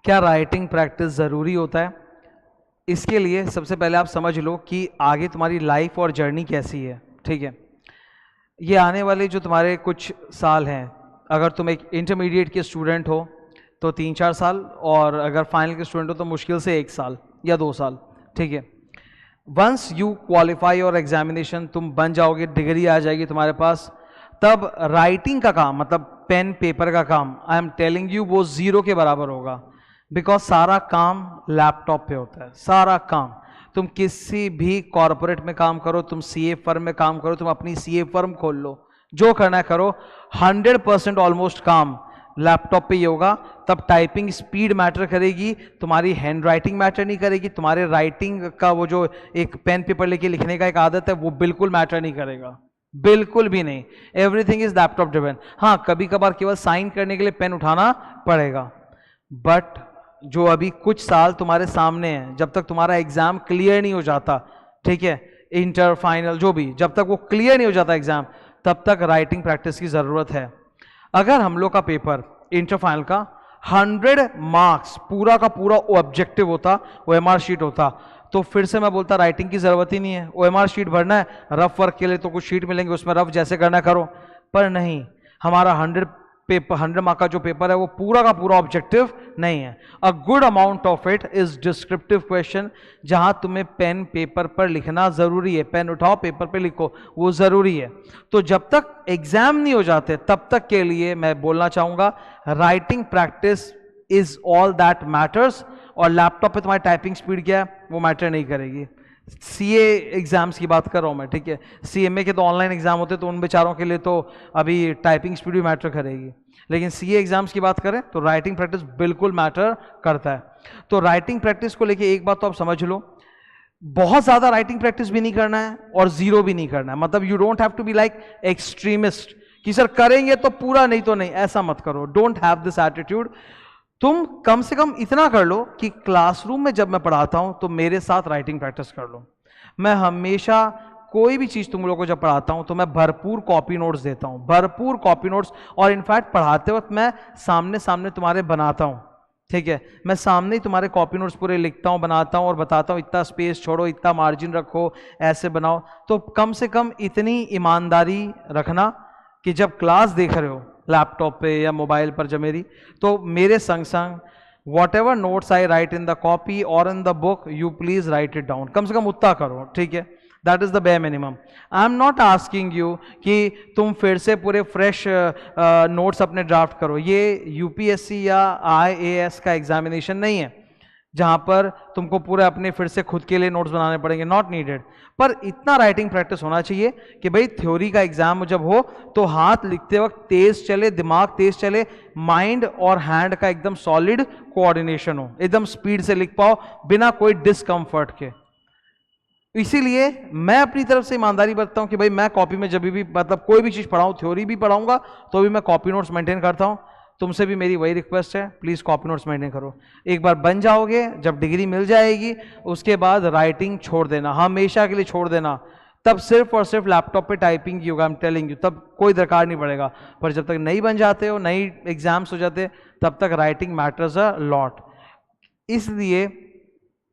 क्या writing practice ज़रूरी होता है? इसके लिए सबसे पहले आप समझ लो कि आगे तुम्हारी लाइफ और जर्नी कैसी है, ठीक है। ये आने वाले जो तुम्हारे कुछ साल हैं, अगर तुम एक इंटरमीडिएट के स्टूडेंट हो तो 3-4 साल, और अगर फाइनल के स्टूडेंट हो तो मुश्किल से 1 साल या 2 साल, ठीक है। वंस यू क्वालिफाई और एग्जामिनेशन, तुम बन जाओगे, डिग्री आ जाएगी तुम्हारे पास, तब राइटिंग का काम, मतलब पेन पेपर का काम, आई एम टेलिंग यू, वो 0 के बराबर होगा। बिकॉज सारा काम लैपटॉप पे होता है, सारा काम। तुम किसी भी कॉरपोरेट में काम करो, तुम सीए फर्म में काम करो, तुम अपनी सीए फर्म खोल लो, जो करना है करो, 100% ऑलमोस्ट काम लैपटॉप पे ही होगा। तब टाइपिंग स्पीड मैटर करेगी, तुम्हारी हैंड राइटिंग मैटर नहीं करेगी। तुम्हारे राइटिंग का वो जो एक पेन पेपर लेके लिखने का एक आदत है, वो बिल्कुल मैटर नहीं करेगा, बिल्कुल भी नहीं। Everything is laptop driven. हाँ, कभी कभार केवल साइन करने के लिए पेन उठाना पड़ेगा, बट जो अभी कुछ साल तुम्हारे सामने हैं, जब तक तुम्हारा एग्जाम क्लियर नहीं हो जाता, ठीक है, इंटर फाइनल जो भी, जब तक वो क्लियर नहीं हो जाता एग्जाम, तब तक राइटिंग प्रैक्टिस की जरूरत है। अगर हम लोग का पेपर इंटर फाइनल का 100 मार्क्स पूरा का पूरा ऑब्जेक्टिव होता, ओएमआर शीट होता, तो फिर से मैं बोलता राइटिंग की जरूरत ही नहीं है। ओएमआर शीट भरना है, रफ वर्क के लिए तो कुछ शीट मिलेंगे, उसमें रफ जैसे करना करो। पर नहीं, हमारा 100 मार्क का जो पेपर है वो पूरा का पूरा ऑब्जेक्टिव नहीं है। A good amount of it is descriptive question, जहां तुम्हें पेन पेपर पर लिखना जरूरी है। पेन उठाओ, पेपर पे लिखो, वो जरूरी है। तो जब तक एग्जाम नहीं हो जाते, तब तक के लिए मैं बोलना चाहूंगा, writing practice is all that matters. और लैपटॉप पे तुम्हारी टाइपिंग स्पीड क्या है वो मैटर नहीं करेगी। सीए एग्जाम्स की बात कर रहा हूं मैं, ठीक है। सीएमए के तो ऑनलाइन एग्जाम होते, तो उन बेचारों के लिए तो अभी टाइपिंग स्पीड भी मैटर करेगी, लेकिन सीए एग्जाम्स की बात करें तो राइटिंग प्रैक्टिस बिल्कुल मैटर करता है। तो राइटिंग प्रैक्टिस को लेके एक बात तो आप समझ लो, बहुत ज्यादा राइटिंग प्रैक्टिस भी नहीं करना है और जीरो भी नहीं करना है। मतलब you don't have to be like extremist कि सर करेंगे तो पूरा, नहीं तो नहीं, ऐसा मत करो। Don't have this attitude. तुम कम से कम इतना कर लो कि क्लासरूम में जब मैं पढ़ाता हूं तो मेरे साथ राइटिंग प्रैक्टिस कर लो। मैं हमेशा कोई भी चीज तुम लोगों को जब पढ़ाता हूं तो मैं भरपूर कॉपी नोट्स देता हूं, भरपूर कॉपी नोट्स। और इनफैक्ट पढ़ाते वक्त मैं सामने सामने तुम्हारे बनाता हूं, ठीक है। मैं सामने ही तुम्हारे कॉपी नोट्स पूरे लिखता हूं, बनाता हूं और बताता हूं इतना स्पेस छोड़ो, इतना मार्जिन रखो, ऐसे बनाओ। तो कम से कम इतनी ईमानदारी रखना कि जब क्लास देख रहे हो लैपटॉप पे या मोबाइल पर जब मेरी, तो मेरे संग संग whatever notes I write in the copy और in the book, you please write it down. कम से कम उतना करो, ठीक है। That is the bare minimum. I am not asking you कि तुम फिर से पूरे फ्रेश नोट्स अपने ड्राफ्ट करो। ये यूपीएससी या आईएएस का एग्जामिनेशन नहीं है जहां पर तुमको पूरे अपने फिर से खुद के लिए नोट्स बनाने पड़ेंगे, नॉट नीडेड। पर इतना राइटिंग प्रैक्टिस होना चाहिए कि भाई थ्योरी का एग्जाम जब हो तो हाथ लिखते वक्त तेज चले, दिमाग तेज चले, माइंड और हैंड का एकदम सॉलिड कोऑर्डिनेशन हो, एकदम स्पीड से लिख पाओ बिना कोई डिस्कंफर्ट के। इसीलिए मैं अपनी तरफ से ईमानदारी बरतता हूं कि भाई मैं कॉपी में जब भी, मतलब कोई भी चीज पढ़ाऊं, थ्योरी भी पढ़ाऊंगा तो भी मैं कॉपी नोट्स मेंटेन करता हूं। तुमसे भी मेरी वही रिक्वेस्ट है, प्लीज कॉपी नोट्स मेंटेन करो। एक बार बन जाओगे, जब डिग्री मिल जाएगी, उसके बाद राइटिंग छोड़ देना, हमेशा के लिए छोड़ देना। तब सिर्फ और सिर्फ लैपटॉप पे टाइपिंग की होगा, आई एम टेलिंग यू, तब कोई दरकार नहीं पड़ेगा। पर जब तक नहीं बन जाते हो, नई एग्जाम्स हो जाते, तब तक राइटिंग मैटर्स अ लॉट। इसलिए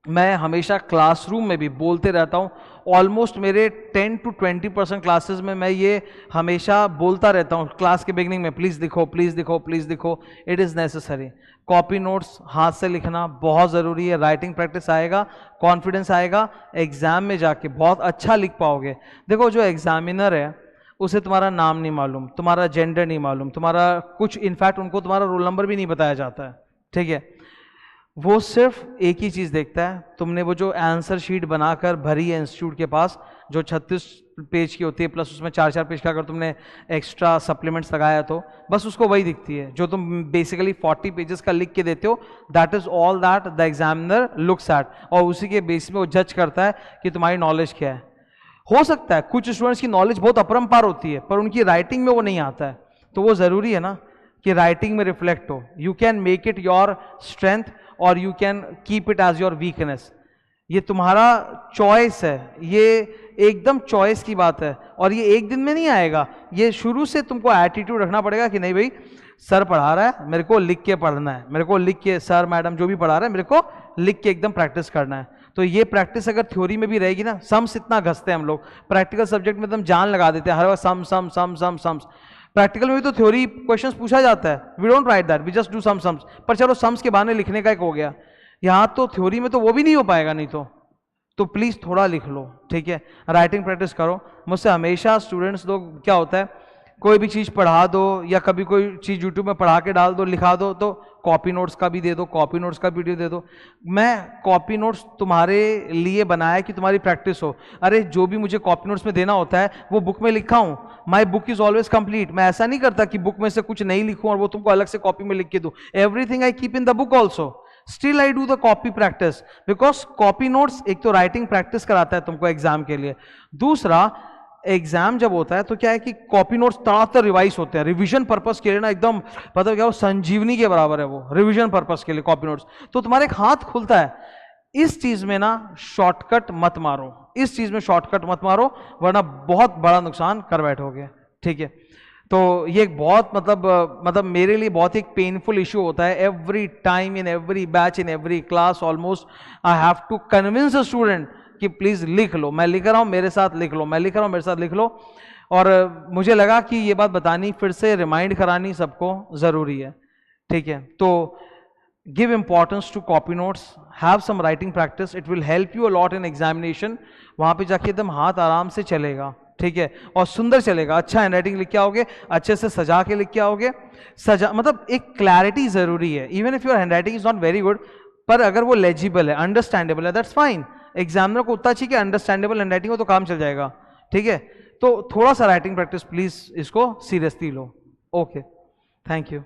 मैं हमेशा क्लासरूम में भी बोलते रहता हूँ। ऑलमोस्ट मेरे 10 to 20% क्लासेस में मैं ये हमेशा बोलता रहता हूँ क्लास के बिगनिंग में, प्लीज़ लिखो, प्लीज़ लिखो, प्लीज़ लिखो, it is necessary. Copy notes हाथ से लिखना बहुत ज़रूरी है। राइटिंग प्रैक्टिस आएगा, कॉन्फिडेंस आएगा, एग्जाम में जाके बहुत अच्छा लिख पाओगे। देखो, जो एग्जामिनर है उसे तुम्हारा नाम नहीं मालूम, तुम्हारा जेंडर नहीं मालूम, तुम्हारा कुछ, इनफैक्ट उनको तुम्हारा रोल नंबर भी नहीं बताया जाता है, ठीक है। वो सिर्फ एक ही चीज देखता है, तुमने वो जो आंसर शीट बनाकर भरी है इंस्टीट्यूट के पास, जो 36 पेज की होती है, प्लस उसमें 4-4 पेज का अगर तुमने एक्स्ट्रा सप्लीमेंट्स लगाया तो बस उसको वही दिखती है। जो तुम बेसिकली 40 पेजेस का लिख के देते हो, that is all that the examiner looks at, और उसी के बेस में वो जज करता है कि तुम्हारी नॉलेज क्या है। हो सकता है कुछ स्टूडेंट्स की नॉलेज बहुत अपरंपार होती है, पर उनकी राइटिंग में वो नहीं आता है, तो वो जरूरी है ना कि राइटिंग में रिफ्लेक्ट हो। You can make it your strength और you can keep it as your weakness. ये तुम्हारा चॉइस है, ये एकदम चॉइस की बात है, और ये एक दिन में नहीं आएगा। ये शुरू से तुमको एटीट्यूड रखना पड़ेगा कि नहीं भाई, सर पढ़ा रहा है, मेरे को लिख के पढ़ना है, मेरे को लिख के, सर मैडम जो भी पढ़ा रहा है मेरे को लिख के एकदम प्रैक्टिस करना है। तो ये प्रैक्टिस अगर थ्योरी में भी रहेगी ना, सम्स इतना घसते हैं हम लोग, प्रैक्टिकल सब्जेक्ट में एकदम जान लगा देते हैं हर बार सम सम सम सम सम्स। प्रैक्टिकल में भी तो थ्योरी क्वेश्चंस पूछा जाता है, we don't write that, we just do some sums, पर चलो सम्स के बहाने लिखने का एक हो गया। यहाँ तो थ्योरी में तो वो भी नहीं हो पाएगा, नहीं तो प्लीज थोड़ा लिख लो, ठीक है, राइटिंग प्रैक्टिस करो। मुझसे हमेशा स्टूडेंट्स लोग, क्या होता है, कोई भी चीज पढ़ा दो या कभी कोई चीज यूट्यूब में पढ़ा के डाल दो, लिखा दो, तो कॉपी नोट्स का भी दे दो, कॉपी नोट्स का वीडियो दे दो। मैं कॉपी नोट्स तुम्हारे लिए बनाया कि तुम्हारी प्रैक्टिस हो। अरे जो भी मुझे कॉपी नोट्स में देना होता है वो बुक में लिखा हूं, my book is always complete. मैं ऐसा नहीं करता कि बुक में से कुछ नहीं लिखूं और वो तुमको अलग से कॉपी में लिख के दूं। Everything I keep in the book also, still I do the copy practice, because copy notes एक तो राइटिंग प्रैक्टिस कराता है तुमको एग्जाम के लिए, दूसरा एग्जाम जब होता है तो क्या है कि कॉपी नोट्स तड़ातर रिवाइज होते हैं, रिवीजन पर्पस के लिए ना, एकदम पता है क्या, वो संजीवनी के बराबर है वो रिवीजन पर्पस के लिए कॉपी नोट्स। तो तुम्हारा एक हाथ खुलता है। इस चीज में ना शॉर्टकट मत मारो, इस चीज में शॉर्टकट मत मारो, वरना बहुत बड़ा नुकसान कर बैठोगे, ठीक है। तो ये एक बहुत मतलब मेरे लिए बहुत ही पेनफुल इशू होता है। Every time in every batch in every class almost I have to convince a student कि प्लीज लिख लो, मैं लिख रहा हूं मेरे साथ लिख लो, मैं लिख रहा हूं मेरे साथ लिख लो। और मुझे लगा कि ये बात बतानी, फिर से रिमाइंड करानी सबको जरूरी है, ठीक है। तो give importance to copy notes, have some writing practice, it will help you a lot in examination. वहां पे जाके एकदम हाथ आराम से चलेगा, ठीक है, और सुंदर चलेगा। अच्छा हैंड राइटिंग लिख के आओगे, अच्छे से सजा के लिख के आओगे, सजा मतलब एक क्लैरिटी जरूरी है। Even if your hand writing is not very good, पर अगर वो लेजिबल है, अंडरस्टैंडेबल है, दैट्स फाइन। एग्जामिनर को उतना चाहिए कि अंडरस्टैंडेबल हैंड राइटिंग हो तो काम चल जाएगा, ठीक है। तो थोड़ा सा राइटिंग प्रैक्टिस प्लीज, इसको seriously low. Okay, thank you.